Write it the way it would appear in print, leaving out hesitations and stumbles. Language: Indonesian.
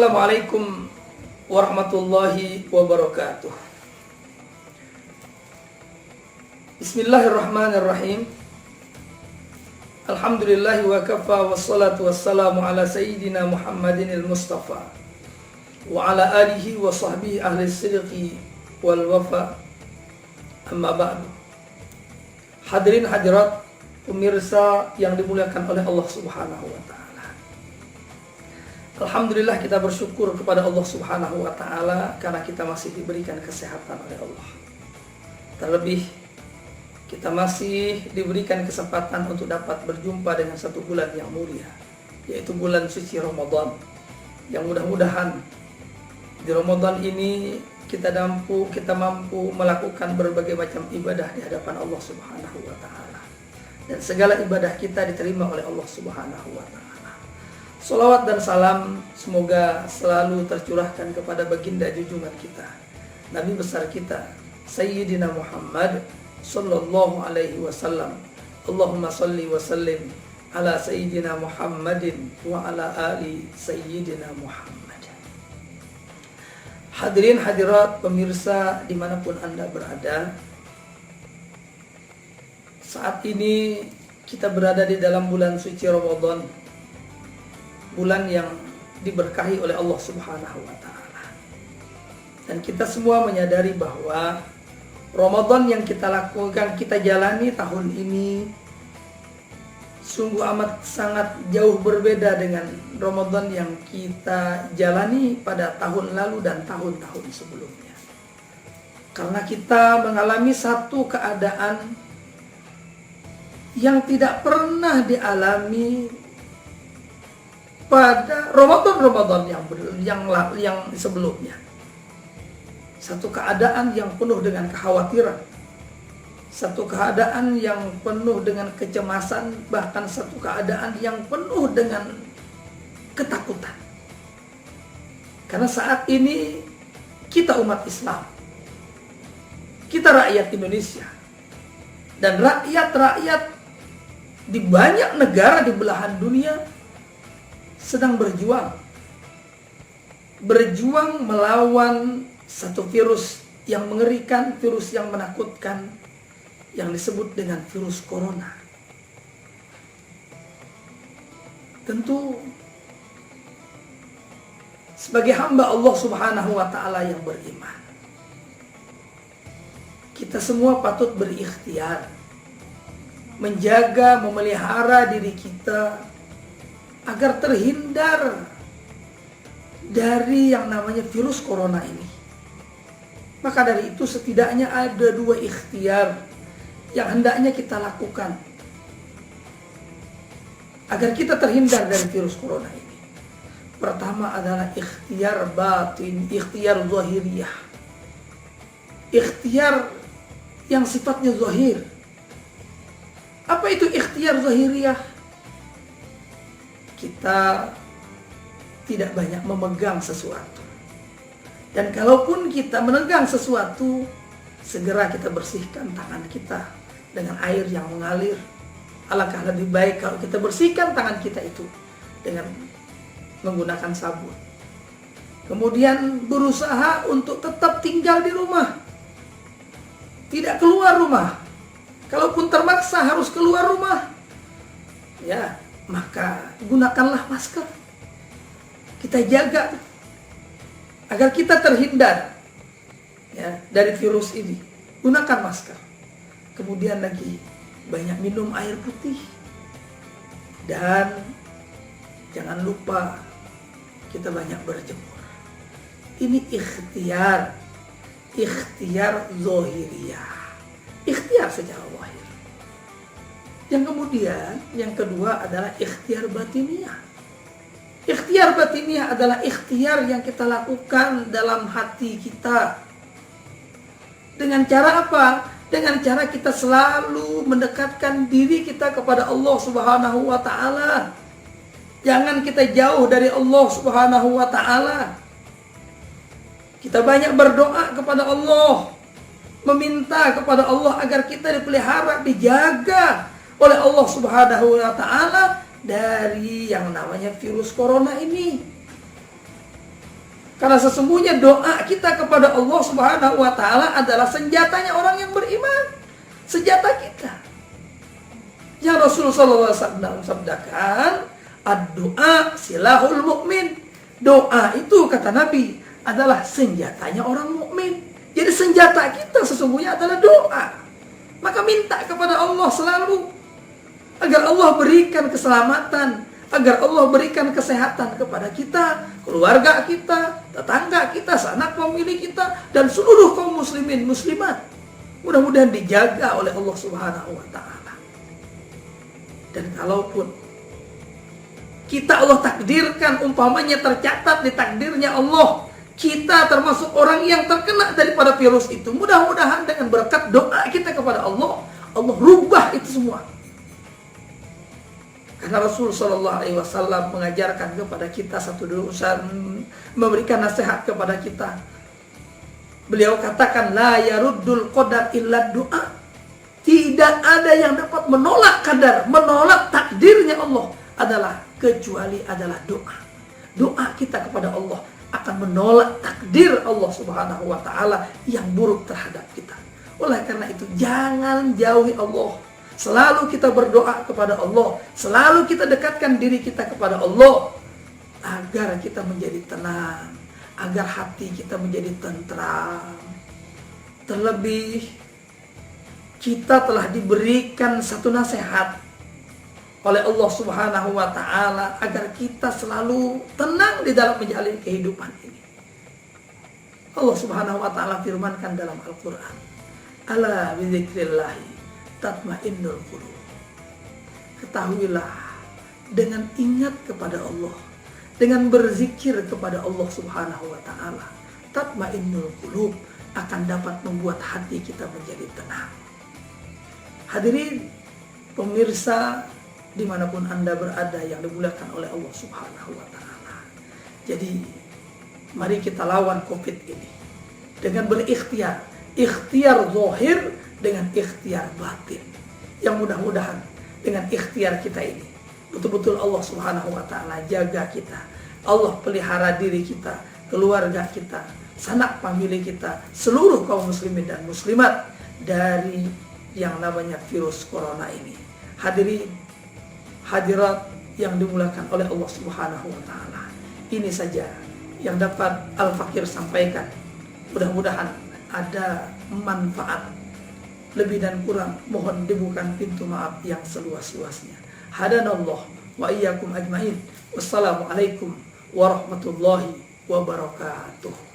Assalamualaikum warahmatullahi wabarakatuh. Bismillahirrahmanirrahim. Alhamdulillahi wa kafa wassalatu wassalamu ala sayyidina Muhammadinil Mustafa wa ala alihi wa sahbihi ahli sidqi wal wafa. Amma ba'du. Hadirin hadirat pemirsa yang dimuliakan oleh Allah Subhanahu wa taala. Alhamdulillah kita bersyukur kepada Allah Subhanahu wa taala karena kita masih diberikan kesehatan oleh Allah. Terlebih kita masih diberikan kesempatan untuk dapat berjumpa dengan satu bulan yang mulia, yaitu bulan suci Ramadan. Yang mudah-mudahan di Ramadan ini kita mampu melakukan berbagai macam ibadah di hadapan Allah Subhanahu wa taala. Dan segala ibadah kita diterima oleh Allah Subhanahu wa taala. Salawat dan salam semoga selalu tercurahkan kepada baginda junjungan kita, Nabi besar kita, Sayyidina Muhammad sallallahu alaihi wasallam. Allahumma salli wa sallim ala Sayyidina Muhammadin wa ala ali Sayyidina Muhammad. Hadirin hadirat pemirsa dimanapun Anda berada, saat ini kita berada di dalam bulan suci Ramadan, bulan yang diberkahi oleh Allah Subhanahu wa taala. Dan kita semua menyadari bahwa Ramadan yang kita lakukan, kita jalani tahun ini sungguh amat sangat jauh berbeda dengan Ramadan yang kita jalani pada tahun lalu dan tahun-tahun sebelumnya. Karena kita mengalami satu keadaan yang tidak pernah dialami pada Ramadan yang sebelumnya. Satu keadaan yang penuh dengan kekhawatiran, satu keadaan yang penuh dengan kecemasan, bahkan satu keadaan yang penuh dengan ketakutan. Karena saat ini kita umat Islam, kita rakyat Indonesia, dan rakyat-rakyat di banyak negara di belahan dunia sedang berjuang melawan satu virus yang mengerikan, virus yang menakutkan, yang disebut dengan virus corona. Tentu sebagai hamba Allah Subhanahu wa taala yang beriman, kita semua patut berikhtiar menjaga, memelihara diri kita agar terhindar dari yang namanya virus corona ini. Maka dari itu setidaknya ada dua ikhtiar yang hendaknya kita lakukan agar kita terhindar dari virus corona ini. Pertama adalah ikhtiar batin, ikhtiar zahiriyah. Ikhtiar yang sifatnya zahir. Apa itu ikhtiar zahiriyah? Kita tidak banyak memegang sesuatu. Dan kalaupun kita memegang sesuatu, segera kita bersihkan tangan kita dengan air yang mengalir. Alangkah lebih baik kalau kita bersihkan tangan kita itu dengan menggunakan sabun. Kemudian berusaha untuk tetap tinggal di rumah, tidak keluar rumah. Kalaupun terpaksa harus keluar rumah, ya, maka gunakanlah masker. Kita jaga agar kita terhindar, ya, dari virus ini. Gunakan masker. Kemudian lagi banyak minum air putih. Dan jangan lupa kita banyak berjemur. Ini ikhtiar zahiriyah. Ikhtiar secara zahir. Yang kemudian, yang kedua adalah ikhtiar batiniyah. Ikhtiar batiniyah adalah ikhtiar yang kita lakukan dalam hati kita. Dengan cara apa? Dengan cara kita selalu mendekatkan diri kita kepada Allah Subhanahu wa taala. Jangan kita jauh dari Allah Subhanahu wa taala. Kita banyak berdoa kepada Allah, meminta kepada Allah agar kita dipelihara, dijaga oleh Allah Subhanahu wa taala dari yang namanya virus corona ini. Karena sesungguhnya doa kita kepada Allah Subhanahu wa taala adalah senjatanya orang yang beriman. Senjata kita. Yang Rasulullah SAW sabdakan, ad-du'a silahul mu'min. Doa itu kata Nabi adalah senjatanya orang mukmin. Jadi senjata kita sesungguhnya adalah doa. Maka minta kepada Allah selalu agar Allah berikan keselamatan, agar Allah berikan kesehatan kepada kita, keluarga kita, tetangga kita, sanak famili kita, dan seluruh kaum muslimin muslimat. Mudah-mudahan dijaga oleh Allah Subhanahu wa taala. Dan kalaupun kita Allah takdirkan, umpamanya tercatat di takdirnya Allah, kita termasuk orang yang terkena daripada virus itu, mudah-mudahan dengan berkat doa kita kepada Allah, Allah rubah itu semua. Karena Rasulullah SAW mengajarkan kepada kita satu dosa, memberikan nasihat kepada kita. Beliau katakan, la yaruddul qadar illa doa. Tidak ada yang dapat menolak qadar, menolak takdirnya Allah adalah kecuali adalah doa. Doa kita kepada Allah akan menolak takdir Allah Subhanahu wa taala yang buruk terhadap kita. Oleh karena itu, jangan jauhi Allah. Selalu kita berdoa kepada Allah, selalu kita dekatkan diri kita kepada Allah agar kita menjadi tenang, agar hati kita menjadi tentram. Terlebih kita telah diberikan satu nasihat oleh Allah Subhanahu wa taala agar kita selalu tenang di dalam menjalani kehidupan ini. Allah Subhanahu wa taala firmankan dalam Al-Qur'an, "Ala bi dzikrillah tatmainnul qulub." Ketahuilah, dengan ingat kepada Allah, dengan berzikir kepada Allah Subhanahu wa taala, tatmainnul qulub, akan dapat membuat hati kita menjadi tenang. Hadirin pemirsa dimanapun Anda berada yang dimuliakan oleh Allah Subhanahu wa ta'ala. Jadi mari kita lawan COVID ini dengan berikhtiar, ikhtiar zahir dengan ikhtiar batin. Yang mudah-mudahan dengan ikhtiar kita ini betul-betul Allah Subhanahu wa ta'ala jaga kita, Allah pelihara diri kita, keluarga kita, sanak famili kita, seluruh kaum muslimin dan muslimat dari yang namanya virus corona ini. Hadirin hadirat yang dimuliakan oleh Allah Subhanahu wa taala. Ini saja yang dapat Al-Fakir sampaikan. Mudah-mudahan ada manfaat. Lebih dan kurang mohon dibukakan pintu maaf yang seluas-luasnya. Hadanallah wa iyyakum ajmain. Wassalamualaikum warahmatullahi wabarakatuh.